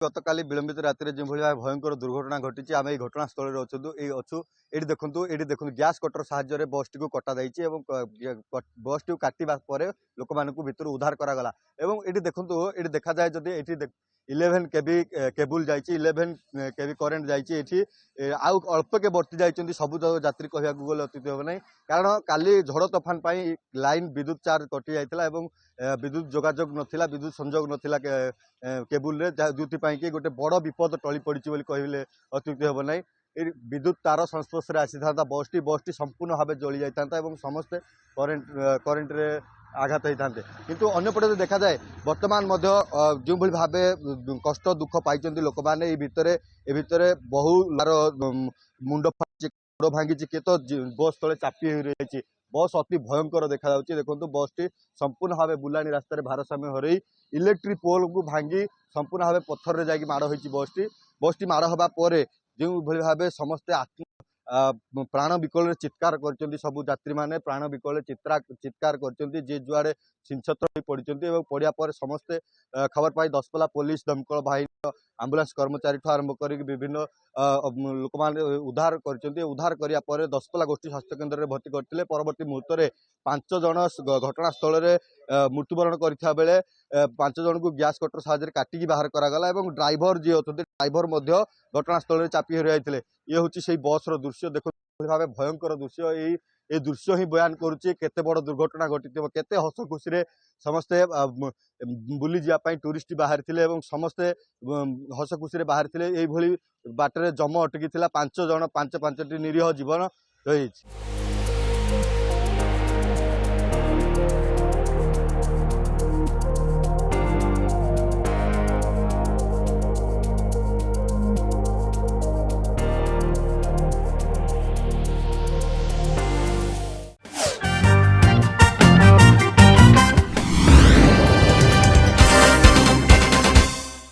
गतकाली विलंबित राति जो भाई भयंकर दुर्घटना घटी आम ये घटनास्थल अच्छु ये देखो गैस कटर साहाय्य बस टी कटा बस टी काटा लोक मान भर उद्धार करागला ये देखो ये देखा जाए जदि 11 केबी केबुल जाइए 11 केबी करेन्ट जाइए आउ अल्प के बर्ती जाइए सबु यात्री कहवा गले अत्युक्ति हम ना कारण काली झड़ तोफान लाइन विद्युत चार्ज कटि जाता विद्युत जोगाजोग नाला विद्युत संजोग नाला केबुल जो कि गोटे बड़ विपद टली पड़ी कहले अत्युक्ति हम ना विद्युत तार संस्पर्श में आसी था बस टी संपूर्ण भाव जली जाता समस्ते करेन्ट रे आघात होता किंतु अन्यपटे देखा जाए बर्तमान जो भाव कष्ट दुख पाई लोक मैंने भितर बहु मुंड गोड़ भांगी किए तो बस तले चापी रही बस अति भयंकर देखा देखो बस टी संपूर्ण भाव बुलानी रास्तार भारसाम्य हर इलेक्ट्रिक पोल को भांगी संपूर्ण भाव पत्थर में जाकि माड़ हो बस टी माड़ हवा जो भाव समस्ते आत्म प्राण विकल चित्कार कर सबू यात्री मैंने प्राण विकल चित्कार कर जुआड़े छिंछत्र पड़ते पड़ा पर समस्ते खबर पाई दसपल्ला पुलिस दमकल बाहिनी आंबुलांस कर्मचारी आरंभ कर विभिन्न लोक मैंने उद्धार करने पर दसपल्ला गोष्ठी स्वास्थ्य केन्द्र में भर्ती करते परवर्ती मुहूर्त में 5 जन घटनास्थल में मृत्युवरण करता बेले 5 जन को गैस कटर साहाय्य काटिकी बाहर करागला ड्राइवर जी अच्छा ड्राइवर घटनास्थल में चापी होते ये हूँ से बस दृश्य देखो भाव भयंकर दृश्य ये दृश्य ही बयान करुच्चे केते बड़ दुर्घटना घटी केते हस खुशी समस्ते बुली जावाई टूरिस्ट बाहर थे समस्ते हस खुशी बाहर थे बाटर जम अटकी 5 जन 5 निरीह जीवन रही।